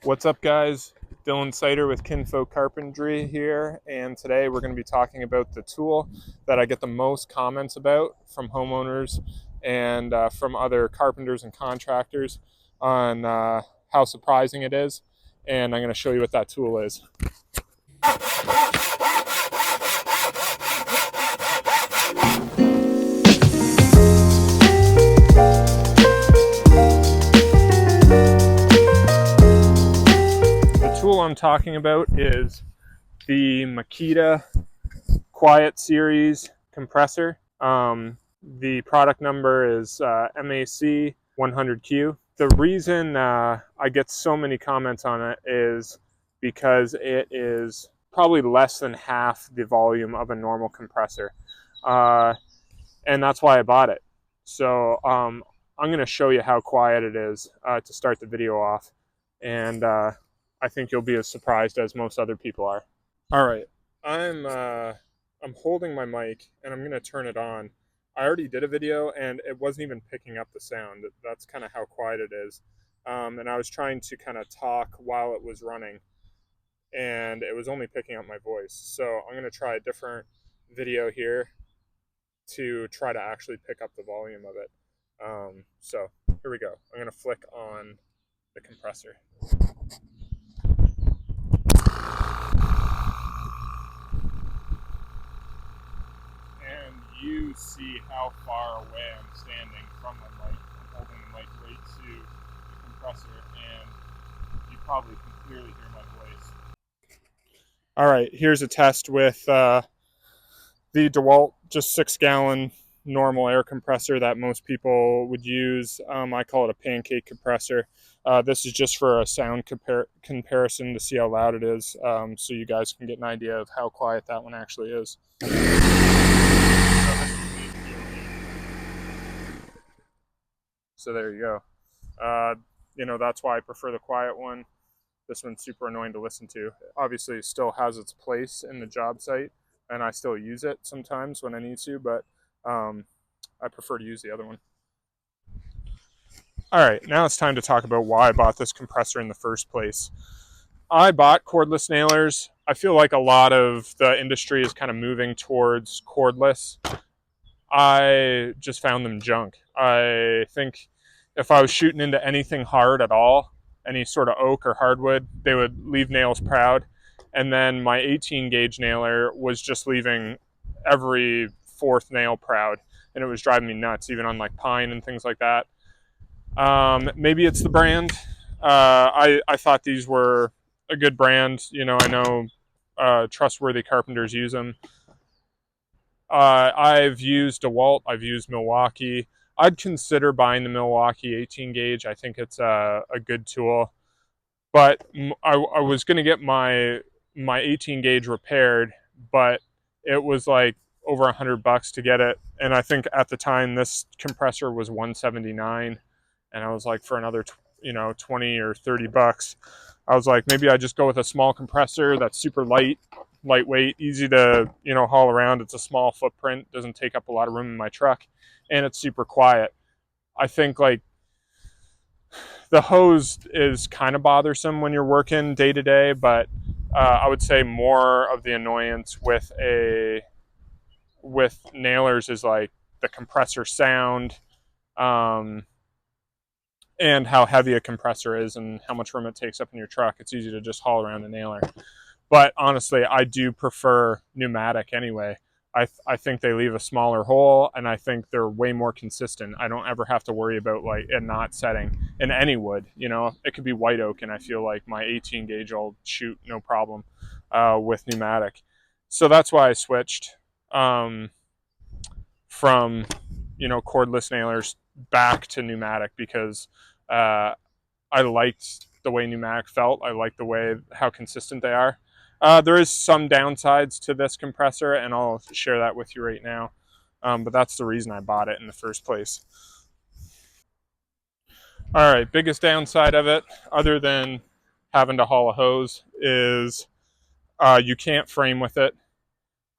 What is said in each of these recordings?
What's up, guys? Dylan Sider with Kinfolk Carpentry here, and today we're going to be talking about the tool that I get the most comments about from homeowners and from other carpenters and contractors on how surprising it is, and I'm going to show you what that tool is. The tool I'm talking about is the Makita Quiet Series compressor. The product number is MAC100Q. The reason I get so many comments on it is because it is probably less than half the volume of a normal compressor. And that's why I bought it. So I'm going to show you how quiet it is to start the video off. And I think you'll be as surprised as most other people are. All right, I'm holding my mic and I'm gonna turn it on. I already did a video and it wasn't even picking up the sound. That's kind of how quiet it is. And I was trying to kind of talk while it was running, and it was only picking up my voice. So I'm gonna try a different video here to try to actually pick up the volume of it. So here we go. I'm gonna flick on the compressor. And you see how far away I'm standing from the mic. I'm holding the mic right to the compressor, and you probably can clearly hear my voice. All right, here's a test with the DeWalt, just 6-gallon normal air compressor that most people would use. I call it a pancake compressor. This is just for a sound comparison to see how loud it is, so you guys can get an idea of how quiet that one actually is. So there you go. That's why I prefer the quiet one. This one's super annoying to listen to. Obviously, it still has its place in the job site, and I still use it sometimes when I need to, but I prefer to use the other one. All right, now it's time to talk about why I bought this compressor in the first place. I bought cordless nailers. I feel like a lot of the industry is kind of moving towards cordless. I just found them junk. I think if I was shooting into anything hard at all, any sort of oak or hardwood, they would leave nails proud. And then my 18 gauge nailer was just leaving every fourth nail proud, and it was driving me nuts, even on like pine and things like that. Maybe it's the brand. I thought these were a good brand. I know trustworthy carpenters use them. I've used DeWalt. I've used Milwaukee. I'd consider buying the Milwaukee 18 gauge. I think it's a good tool. But I was going to get my 18 gauge repaired, but it was like over $100 to get it. And I think at the time this compressor was $179, and I was like, for another 20 or $30, I was like, maybe I just go with a small compressor that's super lightweight, easy to haul around. It's a small footprint, doesn't take up a lot of room in my truck, and it's super quiet. I think like the hose is kind of bothersome when you're working day to day, but I would say more of the annoyance with nailers is like the compressor sound, and how heavy a compressor is and how much room it takes up in your truck. It's easy to just haul around a nailer. But honestly, I do prefer pneumatic anyway. I think they leave a smaller hole, and I think they're way more consistent. I don't ever have to worry about like it not setting in any wood. It could be white oak, and I feel like my 18 gauge will shoot no problem with pneumatic. So that's why I switched from cordless nailers back to pneumatic, because I liked the way pneumatic felt. I liked the way how consistent they are. There is some downsides to this compressor, and I'll share that with you right now. But that's the reason I bought it in the first place. All right, biggest downside of it, other than having to haul a hose, is you can't frame with it.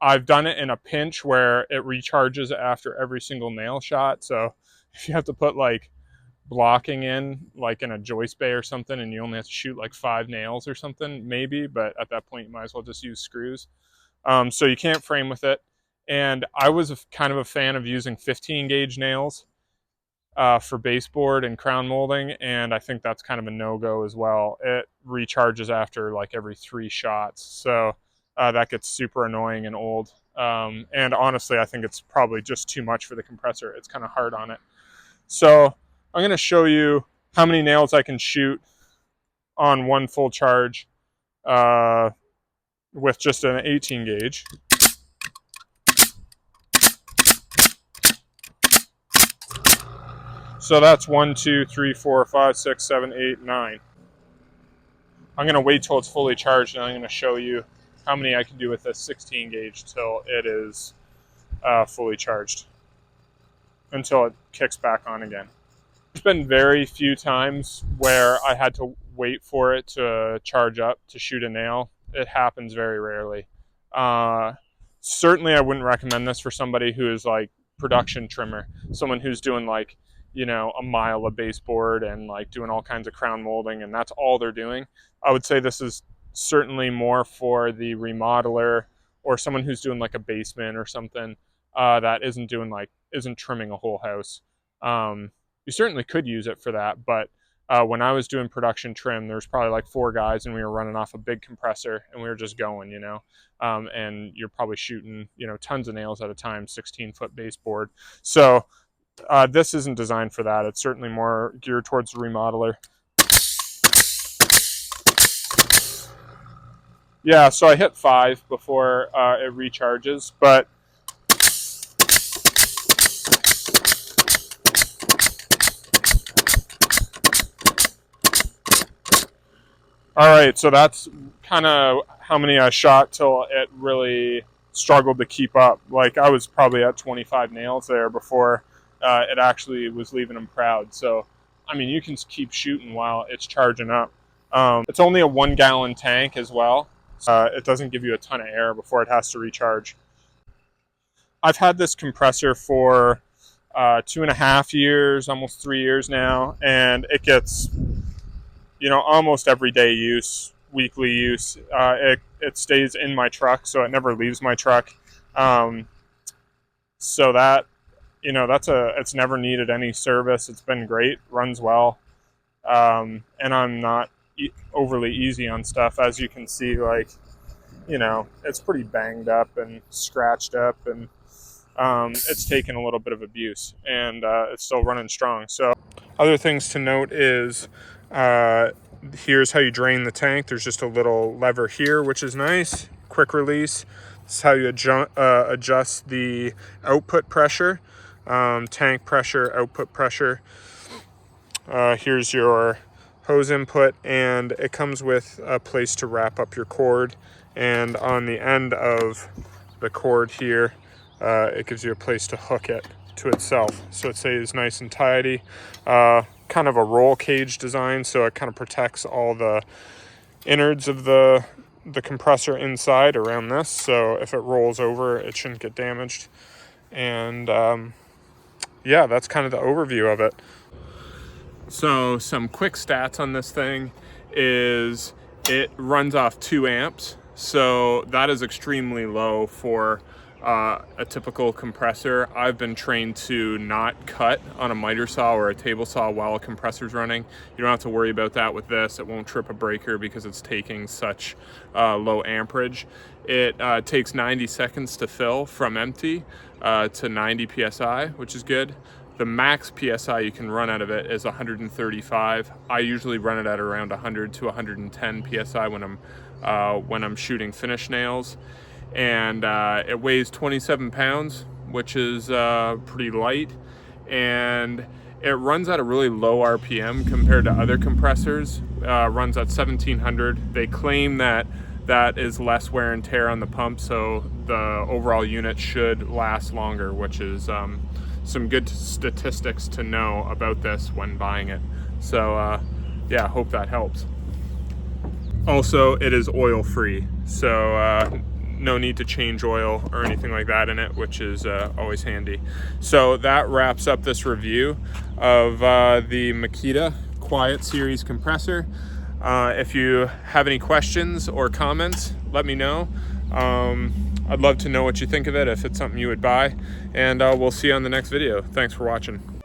I've done it in a pinch where it recharges after every single nail shot. So if you have to put like blocking in, like in a joist bay or something, and you only have to shoot like 5 nails or something, maybe, but at that point you might as well just use screws. So you can't frame with it. And I was kind of a fan of using 15 gauge nails for baseboard and crown molding, and I think that's kind of a no-go as well. It recharges after like every 3 shots, so that gets super annoying and old. And honestly, I think it's probably just too much for the compressor. It's kind of hard on it. So I'm going to show you how many nails I can shoot on one full charge with just an 18 gauge. So that's 1, 2, 3, 4, 5, 6, 7, 8, 9. I'm going to wait till it's fully charged, and I'm going to show you how many I can do with this 16 gauge till it is fully charged, until it kicks back on again. There's been very few times where I had to wait for it to charge up to shoot a nail. It happens very rarely. Certainly I wouldn't recommend this for somebody who is like production trimmer, someone who's doing like, you know, a mile of baseboard and like doing all kinds of crown molding, and that's all they're doing. I would say this is certainly more for the remodeler or someone who's doing like a basement or something that isn't trimming a whole house. You certainly could use it for that, but when I was doing production trim, there's probably like 4 guys, and we were running off a big compressor, and we were just going, you know, and you're probably shooting, you know, tons of nails at a time, 16-foot baseboard. So this isn't designed for that. It's certainly more geared towards the remodeler. Yeah, so I hit 5 before it recharges, but all right, so that's kind of how many I shot till it really struggled to keep up. Like I was probably at 25 nails there before it actually was leaving them proud. So, I mean, you can keep shooting while it's charging up. It's only a 1-gallon tank as well. It doesn't give you a ton of air before it has to recharge. I've had this compressor for 2.5 years, almost 3 years now, and it gets, you know, almost everyday use, weekly use. It stays in my truck, so it never leaves my truck. So that, you know, it's never needed any service. It's been great, runs well, and I'm not overly easy on stuff, as you can see. Like, you know, it's pretty banged up and scratched up, and it's taken a little bit of abuse, and it's still running strong. So other things to note is here's how you drain the tank. There's just a little lever here, which is nice, quick release. This is how you adjust the output pressure, tank pressure, output pressure. Here's your hose input, and it comes with a place to wrap up your cord, and on the end of the cord here it gives you a place to hook it to itself, so it stays nice and tidy. Kind of a roll cage design, so it kind of protects all the innards of the compressor inside around this, so if it rolls over it shouldn't get damaged. And yeah, that's kind of the overview of it. So some quick stats on this thing is it runs off 2 amps, so that is extremely low for a typical compressor. I've been trained to not cut on a miter saw or a table saw while a compressor's running. You don't have to worry about that with this. It won't trip a breaker because it's taking such low amperage. It takes 90 seconds to fill from empty to 90 psi, which is good. The max PSI you can run out of it is 135. I usually run it at around 100 to 110 PSI when I'm shooting finish nails. And it weighs 27 pounds, which is pretty light. And it runs at a really low RPM compared to other compressors. Runs at 1700. They claim that is less wear and tear on the pump, so the overall unit should last longer, which is some good statistics to know about this when buying it. So yeah, hope that helps. Also, it is oil free, so no need to change oil or anything like that in it, which is always handy. So that wraps up this review. of the Makita Quiet Series compressor. If you have any questions or comments, let me know. I'd love to know what you think of it, if it's something you would buy, and we'll see you on the next video. Thanks for watching.